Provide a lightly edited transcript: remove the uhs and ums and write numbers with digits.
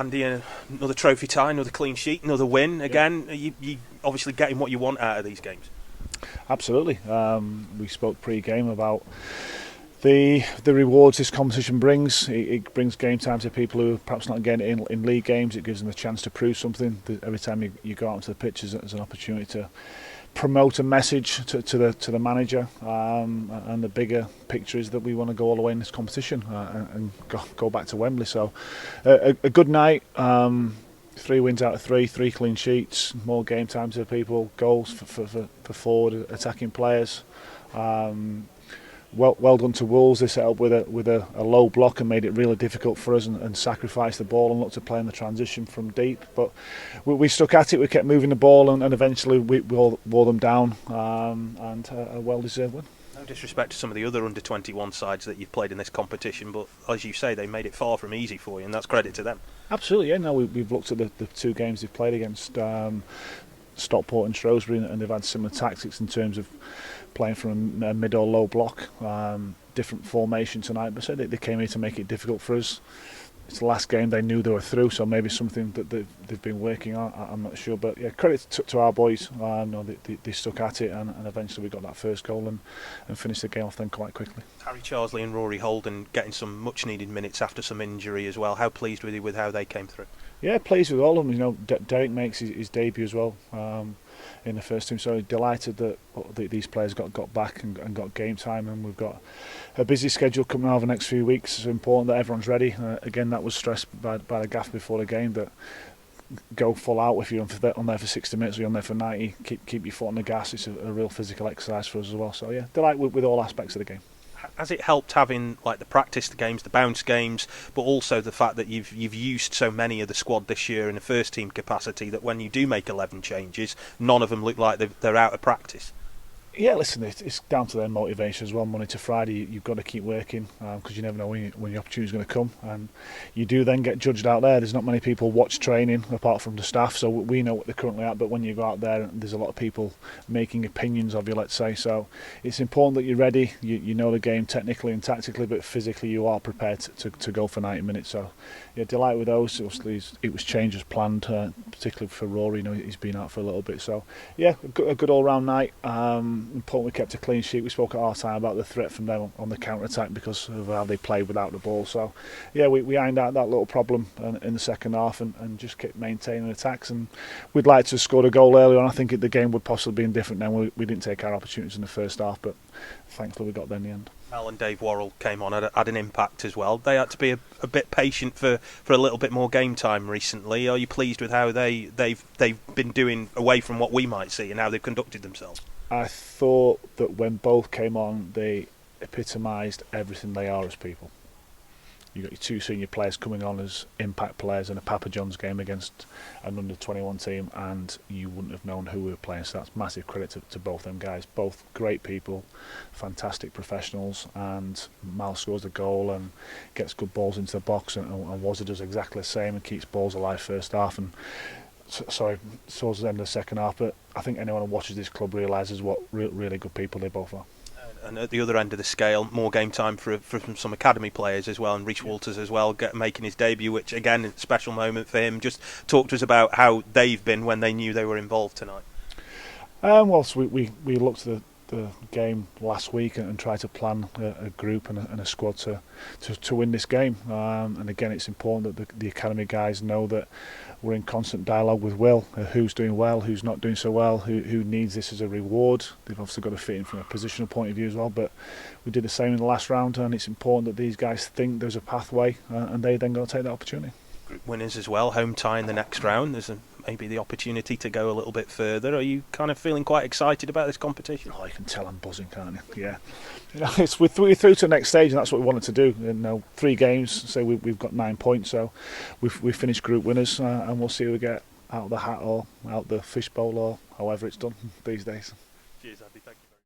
Andy, another trophy tie, another clean sheet, another win. Again, you obviously getting what you want out of these games. Absolutely. We spoke pre-game about the rewards this competition brings. It brings game time to people who are perhaps not getting it in league games. It gives them a chance to prove something. Every time you go out onto the pitch, there's an opportunity to promote a message to the manager, and the bigger picture is that we want to go all the way in this competition, and go back to Wembley. So a good night, 3 wins out of 3 clean sheets, more game time to people, goals for forward attacking players. Well done to Wolves. They set up with a low block and made it really difficult for us, and sacrificed the ball and looked to play in the transition from deep. But we stuck at it. We kept moving the ball, and eventually we wore them down, and a well-deserved win. No disrespect to some of the other under-21 sides that you've played in this competition, but as you say, they made it far from easy for you, and that's credit to them. Absolutely, yeah. No, we've looked at the 2 games they've played against Stockport and Shrewsbury, and they've had similar tactics in terms of playing from a mid or low block, different formation tonight, but so they came here to make it difficult for us. It's the last game they knew they were through, so maybe something that they've been working on, I'm not sure, but yeah, credit to our boys. No, they stuck at it, and eventually we got that first goal and finished the game off then quite quickly. Harry Charsley and Rory Holden getting some much needed minutes after some injury as well. How pleased were you with how they came through? Yeah, pleased with all of them. You know, Derek makes his debut as well in the first team, so delighted that these players got back and got game time, and we've got a busy schedule coming over the next few weeks. It's important that everyone's ready. Again, that was stressed by the gaff before the game, that go full out. If you're on there for 60 minutes or you're on there for 90, keep your foot on the gas. It's a real physical exercise for us as well. So yeah, delighted with all aspects of the game. Has it helped having like the practice games, the bounce games, but also the fact that you've used so many of the squad this year in a first team capacity that when you do make 11 changes, none of them look like they're out of practice? Yeah, listen, it's down to their motivation as well. Monday to Friday, you've got to keep working, because you never know when the opportunity is going to come, and you do then get judged out there. There's not many people watch training apart from the staff, so we know what they're currently at. But when you go out there, there's a lot of people making opinions of you, let's say. So it's important that you're ready. You know the game technically and tactically, but physically you are prepared to go for 90 minutes. So yeah, delighted with those. Obviously, it was changed as planned, particularly for Rory. You know, he's been out for a little bit. So yeah, a good all-round night. Important we kept a clean sheet. We spoke at our time about the threat from them on the counter-attack because of how they played without the ball. So yeah, we ironed out that little problem in the second half, and just kept maintaining attacks. And we'd like to have scored a goal earlier on. I think the game would possibly been different then. We didn't take our opportunities in the first half, but thankfully we got there in the end. Al and Dave Worrell came on, had an impact as well. They had to be a bit patient for a little bit more game time recently. Are you pleased with how they've been doing away from what we might see and how they've conducted themselves? I thought that when both came on, they epitomised everything they are as people. You got your 2 senior players coming on as impact players in a Papa John's game against an under-21 team, and you wouldn't have known who we were playing. So that's massive credit to both them guys. Both great people, fantastic professionals, and Mal scores the goal and gets good balls into the box, and Wazza does exactly the same and keeps balls alive first half. And towards the end of the second half, but I think anyone who watches this club realises what really good people they both are. And at the other end of the scale, more game time for some academy players as well, and Rhys Walters as well, making his debut, which again is a special moment for him. Just talk to us about how they've been when they knew they were involved tonight. Well, so we looked at the game last week and tried to plan a group and a squad to win this game. And again, it's important that the academy guys know that we're in constant dialogue with Will, who's doing well, who's not doing so well, who needs this as a reward. They've obviously got to fit in from a positional point of view as well, but we did the same in the last round, and it's important that these guys think there's a pathway, and they then got to take that opportunity. Group winners as well, home tie in the next round. There's maybe the opportunity to go a little bit further. Are you kind of feeling quite excited about this competition? Oh, you can tell I'm buzzing, can't you? Yeah. You know, we're through to the next stage, and that's what we wanted to do. You know, 3 games, so we've got 9 points, so we've finished group winners, and we'll see who we get out of the hat or out the fishbowl or however it's done these days. Cheers, Andy. Thank you.